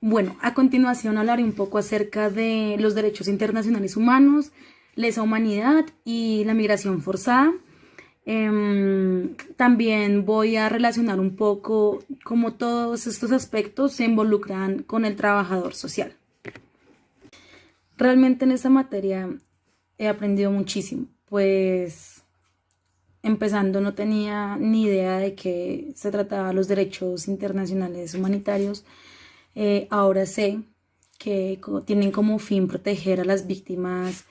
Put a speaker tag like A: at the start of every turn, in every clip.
A: Bueno, a continuación hablaré un poco acerca de los derechos internacionales humanos, lesa humanidad y la migración forzada. También voy a relacionar un poco cómo todos estos aspectos se involucran con el trabajador social. Realmente en esta materia he aprendido muchísimo, pues empezando no tenía ni idea de qué se trataba los derechos internacionales humanitarios. Ahora sé que tienen como fin proteger a las víctimas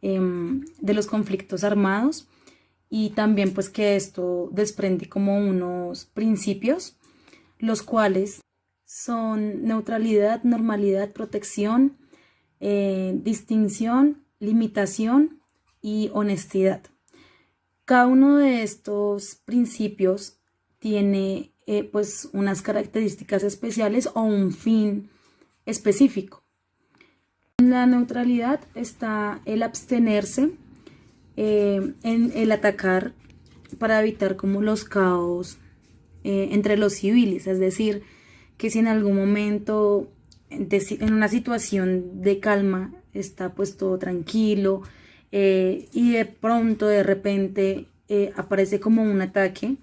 A: de los conflictos armados y también pues que esto desprende como unos principios, los cuales son neutralidad, normalidad, protección, distinción, limitación y honestidad. Cada uno de estos principios tiene pues unas características especiales o un fin específico. En la neutralidad está el abstenerse, en el atacar para evitar como los caos entre los civiles, es decir, que si en algún momento en una situación de calma está pues todo tranquilo y de pronto de repente aparece como un ataque,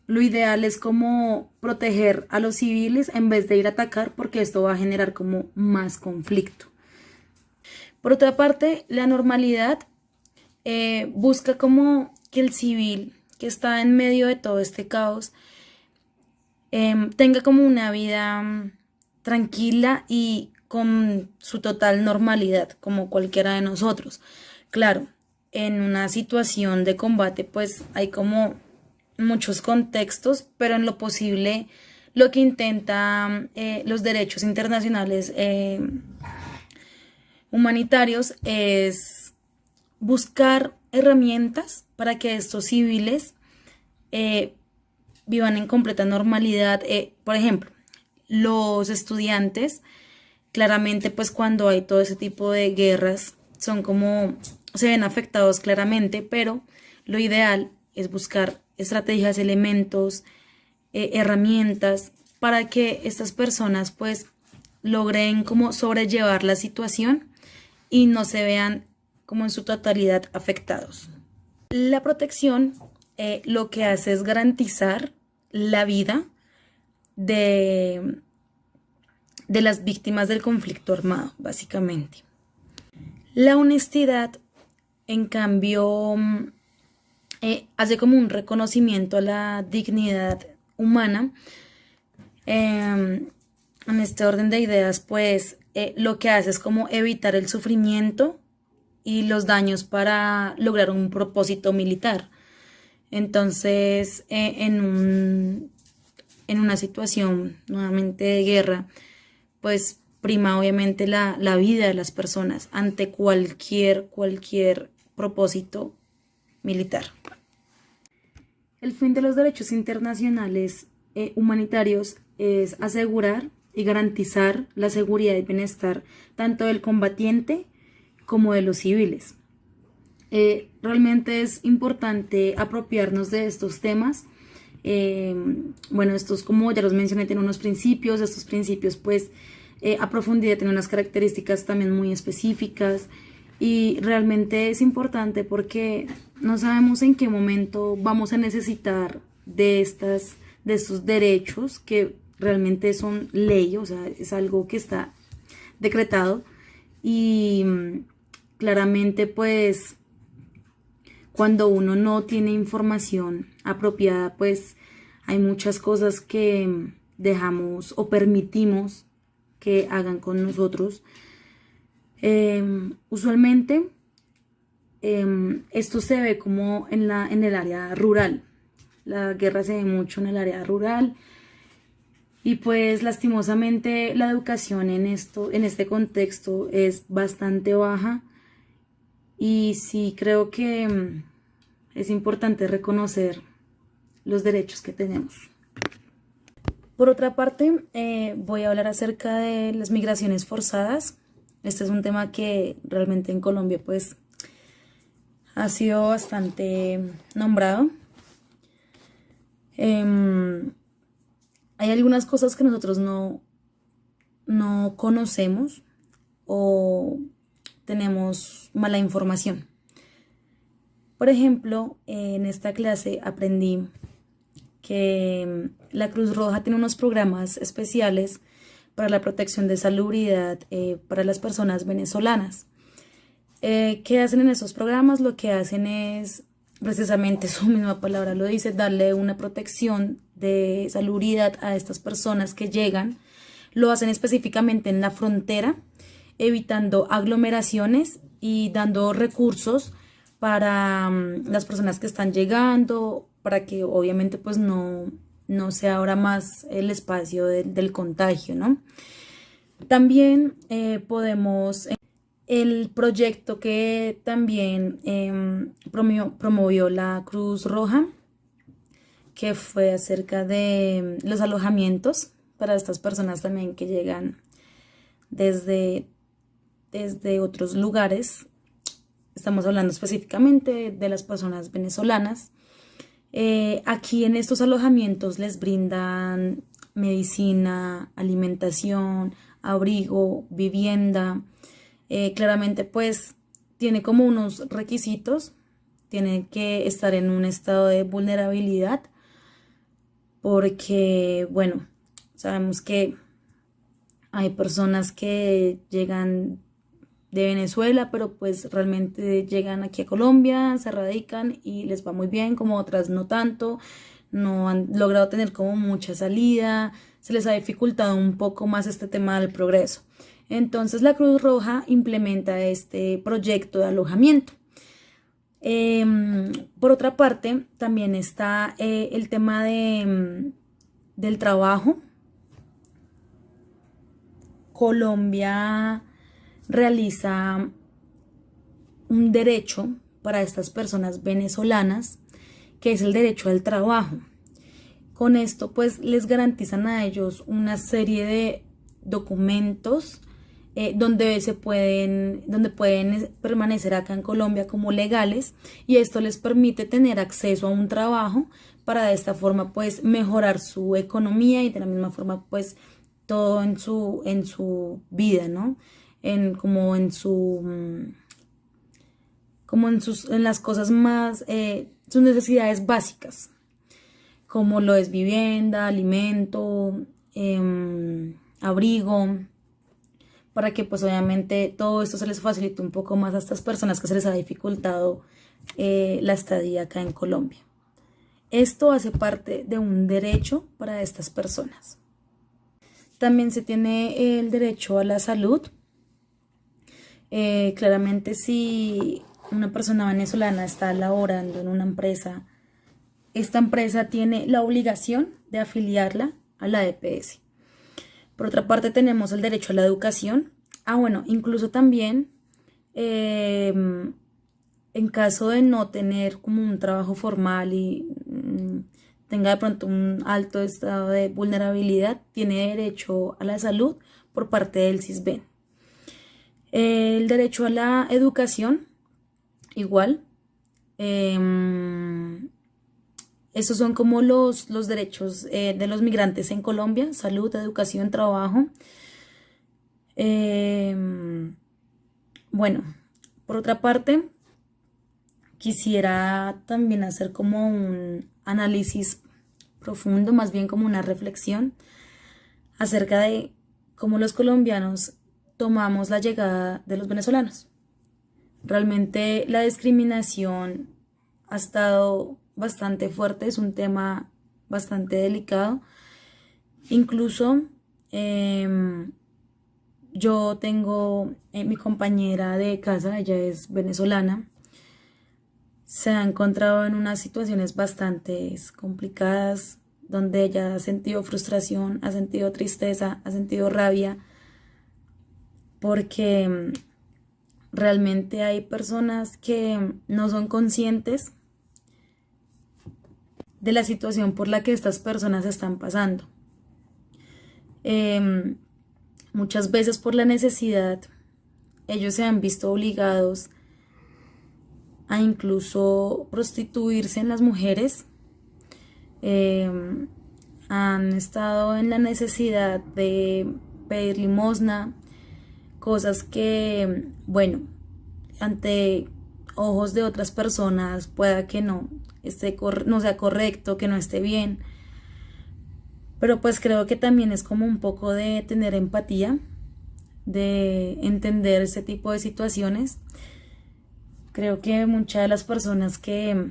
A: lo ideal es como proteger a los civiles en vez de ir a atacar porque esto va a generar como más conflicto. Por otra parte, la normalidad busca como que el civil que está en medio de todo este caos tenga como una vida tranquila y con su total normalidad, como cualquiera de nosotros. Claro, en una situación de combate pues hay como muchos contextos, pero en lo posible lo que intenta los derechos internacionales humanitarios es buscar herramientas para que estos civiles vivan en completa normalidad. Por ejemplo, los estudiantes, claramente pues cuando hay todo ese tipo de guerras, son como, se ven afectados claramente, pero lo ideal es buscar estrategias, elementos, herramientas para que estas personas pues logren como sobrellevar la situación y no se vean como en su totalidad afectados. La protección lo que hace es garantizar la vida de las víctimas del conflicto armado, básicamente. La honestidad, en cambio, hace como un reconocimiento a la dignidad humana. En este orden de ideas, pues lo que hace es como evitar el sufrimiento y los daños para lograr un propósito militar. Entonces, en una situación nuevamente de guerra, pues prima obviamente la vida de las personas ante cualquier propósito militar. El fin de los derechos internacionales humanitarios es asegurar y garantizar la seguridad y bienestar tanto del combatiente como de los civiles. Realmente es importante apropiarnos de estos temas. Bueno, estos, como ya los mencioné, tienen unos principios. Estos principios pues a profundidad tienen unas características también muy específicas y realmente es importante porque no sabemos en qué momento vamos a necesitar de estos derechos que realmente son ley, o sea, es algo que está decretado y claramente pues cuando uno no tiene información apropiada, pues hay muchas cosas que dejamos o permitimos que hagan con nosotros. Usualmente esto se ve como en el área rural. La guerra se ve mucho en el área rural y pues lastimosamente la educación en este contexto es bastante baja y sí creo que es importante reconocer los derechos que tenemos. Por otra parte, voy a hablar acerca de las migraciones forzadas. Este es un tema que realmente en Colombia pues ha sido bastante nombrado. Hay algunas cosas que nosotros no no conocemos o tenemos mala información. Por ejemplo, en esta clase aprendí que la Cruz Roja tiene unos programas especiales para la protección de salubridad para las personas venezolanas. ¿Qué hacen en esos programas? Lo que hacen es, precisamente su misma palabra lo dice, darle una protección de salubridad a estas personas que llegan. Lo hacen específicamente en la frontera, evitando aglomeraciones y dando recursos para las personas que están llegando, para que obviamente pues no sea ahora más el espacio del contagio, ¿no? También podemos, el proyecto que también promovió la Cruz Roja, que fue acerca de los alojamientos para estas personas también que llegan desde otros lugares. Estamos hablando específicamente de las personas venezolanas. Aquí en estos alojamientos les brindan medicina, alimentación, abrigo, vivienda. Claramente pues tiene como unos requisitos. Tiene que estar en un estado de vulnerabilidad porque, bueno, sabemos que hay personas que llegan de Venezuela, pero pues realmente llegan aquí a Colombia, se radican y les va muy bien, como otras no tanto, no han logrado tener como mucha salida, se les ha dificultado un poco más este tema del progreso. Entonces la Cruz Roja implementa este proyecto de alojamiento. Por otra parte, también está el tema del trabajo. Colombia realiza un derecho para estas personas venezolanas, que es el derecho al trabajo. Con esto pues les garantizan a ellos una serie de documentos donde pueden permanecer acá en Colombia como legales, y esto les permite tener acceso a un trabajo para de esta forma pues mejorar su economía y de la misma forma pues todo en su vida, ¿no? En las cosas más, sus necesidades básicas, como lo es vivienda, alimento, abrigo, para que pues obviamente todo esto se les facilite un poco más a estas personas que se les ha dificultado la estadía acá en Colombia. Esto hace parte de un derecho para estas personas. También se tiene el derecho a la salud. Claramente si una persona venezolana está laborando en una empresa, esta empresa tiene la obligación de afiliarla a la EPS. Por otra parte tenemos el derecho a la educación. Bueno, incluso también en caso de no tener como un trabajo formal y tenga de pronto un alto estado de vulnerabilidad, tiene derecho a la salud por parte del CISBEN. El derecho a la educación, igual. Estos son como los derechos de los migrantes en Colombia: salud, educación, trabajo. Bueno, por otra parte, quisiera también hacer como un análisis profundo, más bien como una reflexión acerca de cómo los colombianos tomamos la llegada de los venezolanos. Realmente la discriminación ha estado bastante fuerte, es un tema bastante delicado. Incluso yo tengo mi compañera de casa, ella es venezolana, se ha encontrado en unas situaciones bastante complicadas, donde ella ha sentido frustración, ha sentido tristeza, ha sentido rabia, porque realmente hay personas que no son conscientes de la situación por la que estas personas están pasando. Muchas veces por la necesidad, ellos se han visto obligados a incluso prostituirse en las mujeres. Han estado en la necesidad de pedir limosna, cosas que, bueno, ante ojos de otras personas pueda que no no sea correcto, que no esté bien. Pero pues creo que también es como un poco de tener empatía, de entender ese tipo de situaciones. Creo que muchas de las personas que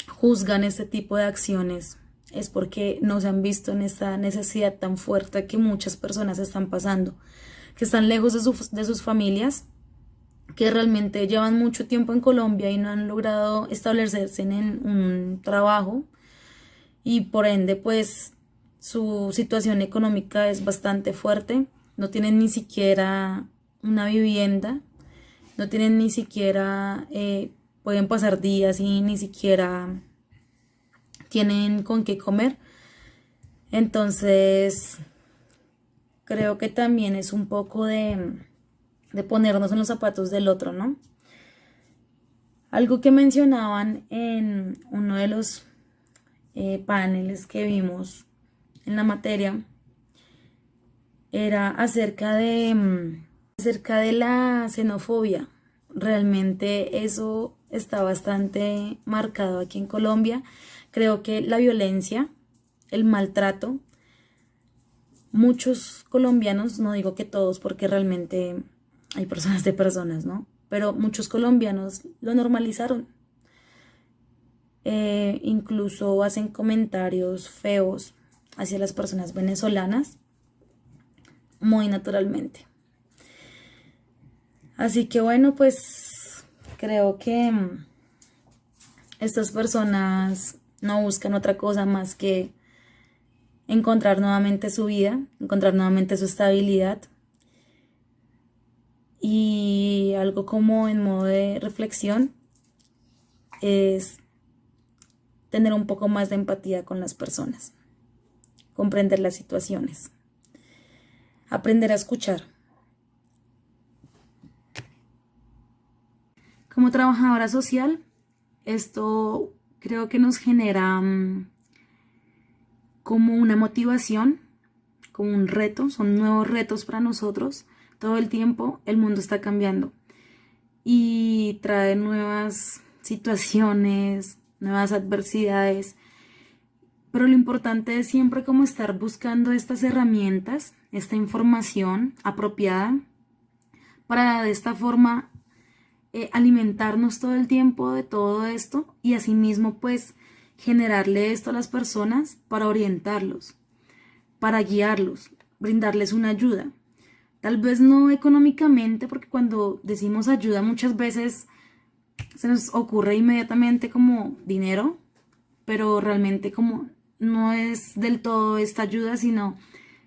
A: juzgan este tipo de acciones es porque no se han visto en esta necesidad tan fuerte que muchas personas están pasando, que están lejos de sus familias, que realmente llevan mucho tiempo en Colombia y no han logrado establecerse en un trabajo y por ende pues su situación económica es bastante fuerte, no tienen ni siquiera una vivienda, no tienen ni siquiera, pueden pasar días y ni siquiera tienen con qué comer. Entonces creo que también es un poco de ponernos en los zapatos del otro, ¿no? Algo que mencionaban en uno de los paneles que vimos en la materia era acerca de la xenofobia. Realmente eso está bastante marcado aquí en Colombia. Creo que la violencia, el maltrato, muchos colombianos, no digo que todos porque realmente hay personas de personas, ¿no? Pero muchos colombianos lo normalizaron. Incluso hacen comentarios feos hacia las personas venezolanas muy naturalmente. Así que bueno, pues creo que estas personas no buscan otra cosa más que encontrar nuevamente su vida, encontrar nuevamente su estabilidad. Y algo como en modo de reflexión es tener un poco más de empatía con las personas, comprender las situaciones, aprender a escuchar. Como trabajadora social, esto creo que nos genera como una motivación, como un reto, son nuevos retos para nosotros. Todo el tiempo el mundo está cambiando y trae nuevas situaciones, nuevas adversidades, pero lo importante es siempre como estar buscando estas herramientas, esta información apropiada para de esta forma alimentarnos todo el tiempo de todo esto y asimismo pues generarle esto a las personas para orientarlos, para guiarlos, brindarles una ayuda. Tal vez no económicamente, porque cuando decimos ayuda muchas veces se nos ocurre inmediatamente como dinero, pero realmente como no es del todo esta ayuda, sino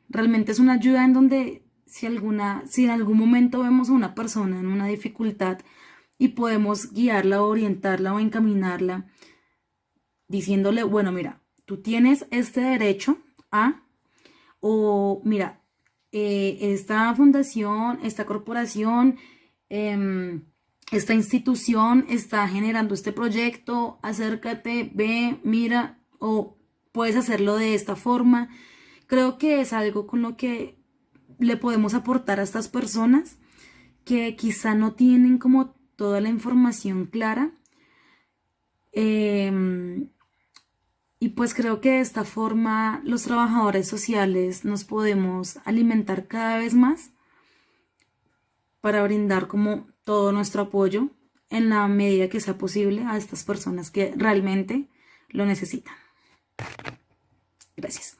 A: realmente es una ayuda en donde si en algún momento vemos a una persona en una dificultad y podemos guiarla o orientarla o encaminarla diciéndole, bueno, mira, tú tienes este derecho a, o mira, esta fundación, esta corporación, esta institución está generando este proyecto, acércate, ve, mira, o puedes hacerlo de esta forma. Creo que es algo con lo que le podemos aportar a estas personas que quizá no tienen como toda la información clara. Y pues creo que de esta forma los trabajadores sociales nos podemos alimentar cada vez más para brindar como todo nuestro apoyo en la medida que sea posible a estas personas que realmente lo necesitan. Gracias.